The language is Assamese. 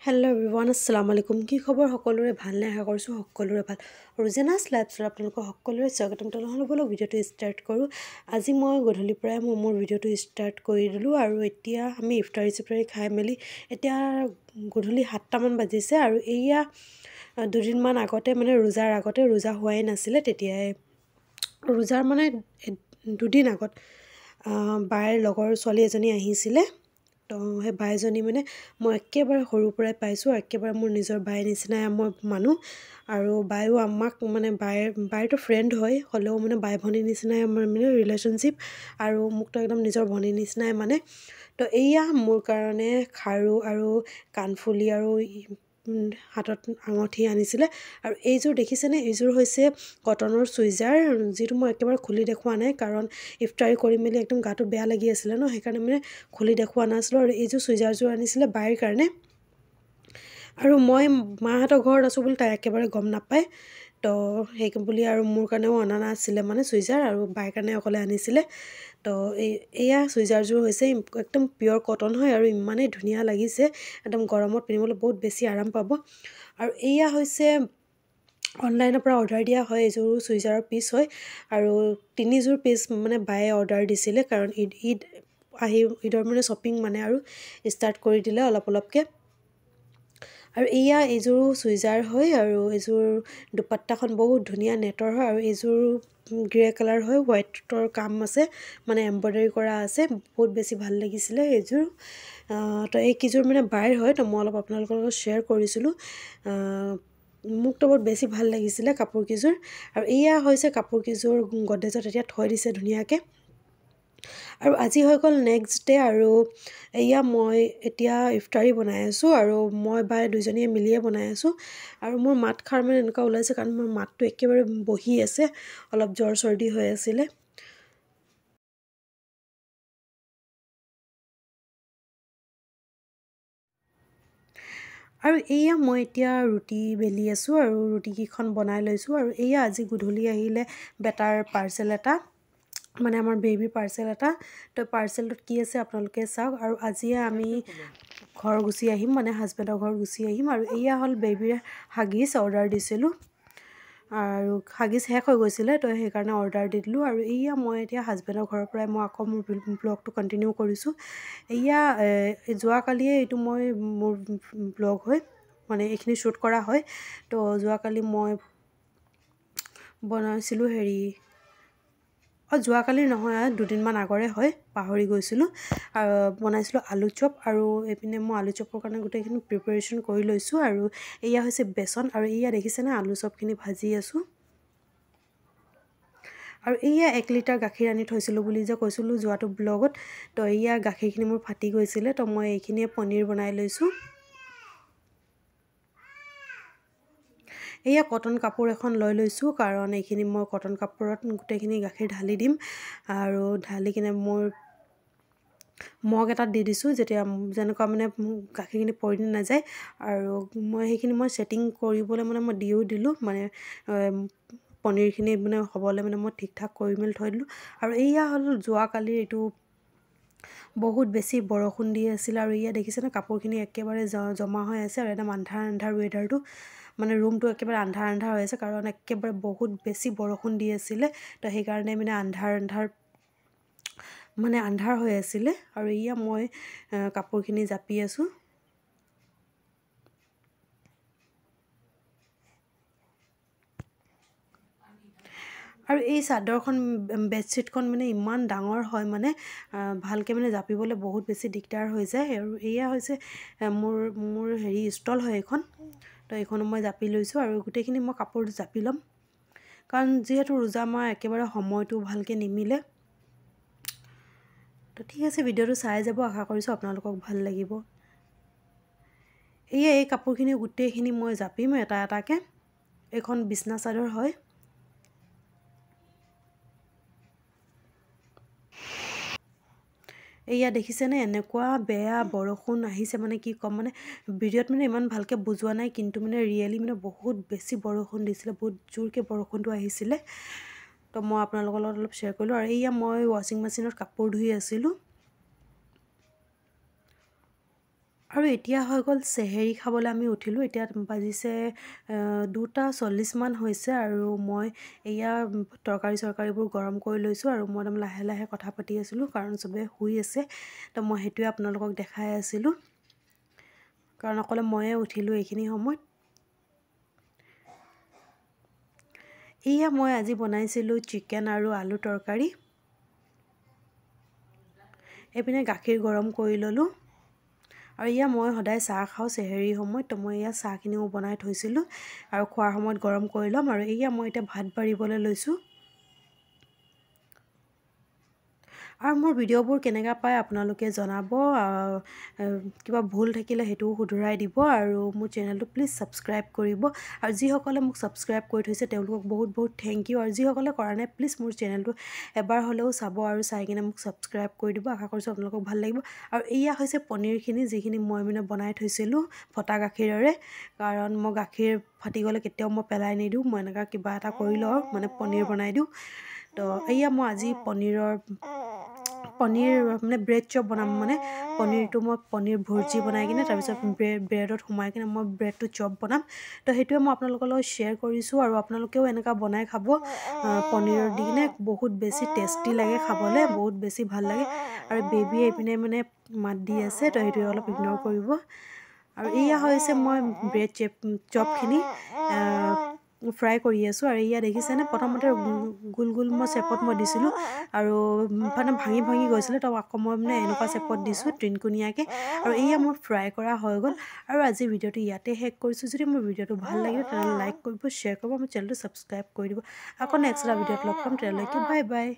হেল্ল' এভৰিৱান আসসালামু আলাইকুম কি খবৰ সকলোৰে ভাল নে আশা কৰিছোঁ সকলোৰে ভাল ৰুজেনাছ লাইফছৰ আপোনালোকক সকলোৰে স্বাগতম তেনেহ'লে বলক ভিডিঅ'টো ষ্টাৰ্ট কৰোঁ আজি মই গধূলিৰ পৰাই মোৰ ভিডিঅ'টো ষ্টাৰ্ট কৰি দিলোঁ আৰু এতিয়া আমি ইফতাৰী খাই মেলি এতিয়া গধূলি 7টামান বাজিছে আৰু এয়া দুদিনমান আগতে মানে ৰোজাৰ আগতে ৰোজা হোৱাই নাছিলে তেতিয়াই ৰোজাৰ মানে দুদিন আগত বাৰ লগৰ ছোৱালী এজনী আহিছিলে তো সেই বাইজনী মানে মই একেবাৰে সৰুৰ পৰাই পাইছোঁ আৰু একেবাৰে মোৰ নিজৰ বাইৰ নিচিনাই মই মানুহ আৰু বাইও আমাক মানে বাইৰটো ফ্ৰেণ্ড হয় হ'লেও মানে বাই ভনীৰ নিচিনাই আমাৰ মানে ৰিলেশ্যনশ্বিপ আৰু মোকতো একদম নিজৰ ভনীৰ নিচিনাই মানে তো এয়া মোৰ কাৰণে খাৰু আৰু কাণফুলি আৰু হাতত আঙঠি আনিছিলে আৰু এইযোৰ দেখিছেনে এইযোৰ হৈছে কটনৰ চুইজাৰ যিটো মই একেবাৰে খুলি দেখুওৱা নাই কাৰণ ইফতাৰী কৰি মেলি একদম গাটো বেয়া লাগি আছিলে ন সেইকাৰণে মানে খুলি দেখুওৱা নাছিলোঁ আৰু এইযোৰ চুইজাৰযোৰ আনিছিলে বাইৰ কাৰণে আৰু মই মাহঁতৰ ঘৰত আছোঁ বুলি তাই একেবাৰে গম নাপায় তো সেই বুলি আৰু মোৰ কাৰণেও অনা নাছিলে মানে চুইজাৰ আৰু বাইৰ কাৰণে অকলে আনিছিলে তো এয়া চুইজাৰযোৰ হৈছে একদম পিয়'ৰ কটন হয় আৰু ইমানেই ধুনীয়া লাগিছে একদম গৰমত পিন্ধিবলৈ বহুত বেছি আৰাম পাব আৰু এয়া হৈছে অনলাইনৰ পৰা অৰ্ডাৰ দিয়া হয় এইযোৰ চুইজাৰৰ পিচ হয় আৰু 3যোৰ পিচ মানে বায়ে অৰ্ডাৰ দিছিলে কাৰণ ঈদৰ মানে শ্বপিং মানে আৰু ষ্টাৰ্ট কৰি দিলে অলপ অলপকৈ আৰু এইযোৰো চুইজাৰ হয় আৰু এইযোৰ দুপাট্টাখন বহুত ধুনীয়া নেটৰ হয় আৰু এইযোৰ গ্ৰে কালাৰ হয় হোৱাইটৰ কাম আছে মানে এম্ব্ৰইডাৰী কৰা আছে বহুত বেছি ভাল লাগিছিলে এইযোৰ তো এইকেইযোৰ মানে বাইৰ হয় তো মই অলপ আপোনালোকৰ লগত শ্বেয়াৰ কৰিছিলোঁ মোকতো বহুত বেছি ভাল লাগিছিলে কাপোৰকেইযোৰ আৰু এয়া হৈছে কাপোৰকেইযোৰ গডৰেজত এতিয়া থৈ দিছে ধুনীয়াকৈ আৰু আজি হৈ গ'ল নেক্সট ডে আৰু এয়া মই এতিয়া ইফতাৰী বনাই আছোঁ আৰু মই বাই দুইজনীয়ে মিলিয়ে বনাই আছোঁ আৰু মোৰ মাতষাৰ মানে এনেকুৱা ওলাইছে কাৰণ মোৰ মাতটো একেবাৰে বহি আছে অলপ জ্বৰ চৰ্দি হৈ আছিলে আৰু এয়া মই এতিয়া ৰুটি বেলি আছোঁ আৰু ৰুটিকেইখন বনাই লৈছোঁ আৰু এয়া আজি গধূলি আহিলে বেটাৰ পাৰ্চেল এটা মানে আমাৰ বেবীৰ পাৰ্চেল এটা তো পাৰ্চেলটোত কি আছে আপোনালোকে চাওক আৰু আজিয়ে আমি ঘৰ গুচি আহিম মানে হাজবেণ্ডৰ ঘৰ গুচি আহিম আৰু এয়া হ'ল বেবীৰ হাগিছ অৰ্ডাৰ দিছিলোঁ আৰু হাগিছ শেষ হৈ গৈছিলে তো সেইকাৰণে অৰ্ডাৰ দি দিলোঁ আৰু এয়া মই এতিয়া হাজবেণ্ডৰ ঘৰৰ পৰাই মই আকৌ মোৰ ব্লগটো কণ্টিনিউ কৰিছোঁ এয়া যোৱাকালিয়ে এইটো মই মোৰ ব্লগ হয় মানে এইখিনি শ্বুট কৰা হয় তো যোৱাকালি মই বনাইছিলোঁ যোৱাকালি নহয় দুদিনমান আগৰে হয় পাহৰি গৈছিলোঁ আৰু বনাইছিলোঁ আলু চপ আৰু এইপিনে মই আলু চপৰ কাৰণে গোটেইখিনি প্ৰিপাৰেশ্যন কৰি লৈছোঁ আৰু এয়া হৈছে বেচন আৰু এয়া দেখিছেনে আলু চপখিনি ভাজি আছোঁ আৰু এয়া 1 লিটাৰ গাখীৰ আনি থৈছিলোঁ বুলি যে কৈছিলোঁ যোৱাটো ব্লগত তো এয়া গাখীৰখিনি মোৰ ফাটি গৈছিলে তো মই এইখিনিয়ে পনীৰ বনাই লৈছোঁ এয়া কটন কাপোৰ এখন লৈ লৈছোঁ কাৰণ এইখিনি মই কটন কাপোৰত গোটেইখিনি গাখীৰ ঢালি দিম আৰু ঢালি কিনে মোৰ মগ এটাত দি দিছোঁ যেতিয়া যেনেকুৱা মানে গাখীৰখিনি পৰি নাযায় আৰু সেইখিনি মই ছেটিং কৰিবলৈ মানে মই দিলোঁ মানে পনীৰখিনি মানে হ'বলৈ মানে মই ঠিক ঠাক কৰি মেলি থৈ দিলোঁ আৰু এয়া হ'ল যোৱাকালিৰ এইটো বহুত বেছি বৰষুণ দি আছিল আৰু এয়া দেখিছেনে কাপোৰখিনি একেবাৰে জমা হৈ আছে আৰু একদম আন্ধাৰ ৱেডাৰটো মানে ৰুমটো একেবাৰে আন্ধাৰ হৈ আছে কাৰণ একেবাৰে বহুত বেছি বৰষুণ দি আছিলে তো সেইকাৰণে মানে আন্ধাৰ হৈ আছিলে আৰু এয়া মই কাপোৰখিনি জাপি আছোঁ আৰু এই চাদৰখন বেডশ্বীটখন মানে ইমান ডাঙৰ হয় মানে ভালকৈ মানে জাপিবলৈ বহুত বেছি দিগদাৰ হৈ যায় আৰু এয়া হৈছে মোৰ ষ্টল হয় এইখন তো এইখনো মই জাপি লৈছোঁ আৰু গোটেইখিনি মই কাপোৰ জাপি ল'ম কাৰণ যিহেতু ৰোজা মাহ একেবাৰে সময়টো ভালকৈ নিমিলে তো ঠিক আছে ভিডিঅ'টো চাই যাব আশা কৰিছোঁ আপোনালোকক ভাল লাগিব এই কাপোৰখিনি গোটেইখিনি মই জাপিম এটা এটাকৈ এইখন বিছনা চাদৰ হয় এয়া দেখিছেনে এনেকুৱা বেয়া বৰষুণ আহিছে মানে কি ক'ম মানে ভিডিঅ'ত মানে ইমান ভালকৈ বুজোৱা নাই কিন্তু মানে ৰিয়েলি মানে বহুত বেছি বৰষুণ দিছিলে বহুত জোৰকৈ বৰষুণটো আহিছিলে তো মই আপোনালোকৰ লগত অলপ শ্বেয়াৰ কৰিলোঁ আৰু এয়া মই ৱাশ্বিং মেচিনত কাপোৰ ধুই আছিলোঁ আৰু এতিয়া হৈ গ'ল চেহেৰি খাবলৈ আমি উঠিলোঁ। এতিয়া বাজিছে 2:40 মান হৈছে আৰু মই এয়া তৰকাৰীবোৰ গৰম কৰি লৈছোঁ আৰু মই একদম লাহে লাহে কথা পাতি আছিলোঁ কাৰণ চবেই শুই আছে। তো মই সেইটোৱে আপোনালোকক দেখাই আছিলোঁ কাৰণ অকলে ময়ে উঠিলোঁ এইখিনি সময়ত। এয়া মই আজি বনাইছিলোঁ চিকেন আৰু আলু তৰকাৰী। এইপিনে গাখীৰ গৰম কৰি ল'লোঁ আৰু এয়া মই সদায় চাহ খাওঁ চেহেৰিৰ সময়ত, তো মই এয়া চাহখিনিও বনাই থৈছিলোঁ আৰু খোৱাৰ সময়ত গৰম কৰি ল'ম। আৰু এয়া মই এতিয়া ভাত বাঢ়িবলৈ লৈছোঁ। আৰু মোৰ ভিডিঅ'বোৰ কেনেকুৱা পায় আপোনালোকে জনাব, কিবা ভুল থাকিলে সেইটোও শুধৰাই দিব আৰু মোৰ চেনেলটো প্লিজ ছাবস্ক্ৰাইব কৰিব। আৰু যিসকলে মোক ছাবস্ক্ৰাইব কৰি থৈছে তেওঁলোকক বহুত বহুত থেংক ইউ। আৰু যিসকলে কৰা নাই প্লিজ মোৰ চেনেলটো এবাৰ হ'লেও চাব আৰু চাই কিনে মোক ছাবস্ক্ৰাইব কৰি দিব। আশা কৰিছোঁ আপোনালোকক ভাল লাগিব। আৰু এয়া হৈছে পনীৰখিনি, যিখিনি মই বনাই থৈছিলোঁ ফটা গাখীৰেৰে, কাৰণ মই গাখীৰ ফাটি গ'লে কেতিয়াও মই পেলাই নিদিওঁ, মই এনেকুৱা কিবা এটা কৰি লওঁ পনীৰ বনাই দিওঁ। তো এয়া মই আজি পনীৰ ব্ৰেড চপ বনাম, পনীৰটো মই পনীৰ ভুৰ্জি বনাই কিনে তাৰপিছত ব্ৰেডত সোমাই কিনে মই ব্ৰেডটো চপ বনাম। তো সেইটোৱে মই আপোনালোকৰ লগত শ্বেয়াৰ কৰিছোঁ আৰু আপোনালোকেও এনেকুৱা বনাই খাব পনীৰৰ দি কিনে, বহুত বেছি টেষ্টি লাগে খাবলৈ, বহুত বেছি ভাল লাগে। আৰু বেবীয়ে এইপিনে মাত দি আছে, তো সেইটোৱে অলপ ইগন'ৰ কৰিব। আৰু এয়া হৈছে মই ব্ৰেড চপখিনি ফ্ৰাই কৰি আছোঁ। আৰু এয়া দেখিছেনে, প্ৰথমতে গোল গোল মই চেপত মই দিছিলোঁ আৰু ভাঙি ভাঙি গৈছিলে, তো আকৌ মই এনেকুৱা চেপত দিছোঁ ত্ৰিনকুণীয়াকৈ। আৰু এয়া মোৰ ফ্ৰাই কৰা হৈ গ'ল। আৰু আজি ভিডিঅ'টো ইয়াতে শেষ কৰিছোঁ। যদি মোৰ ভিডিঅ'টো ভাল লাগিলে তেনেহ'লে লাইক কৰিব, শ্বেয়াৰ কৰিব, মোৰ চেনেলটো ছাবস্ক্ৰাইব কৰি দিব। আকৌ নেক্সট এটা ভিডিঅ'ত লগ পাম, তেতিয়ালৈকে বাই বাই।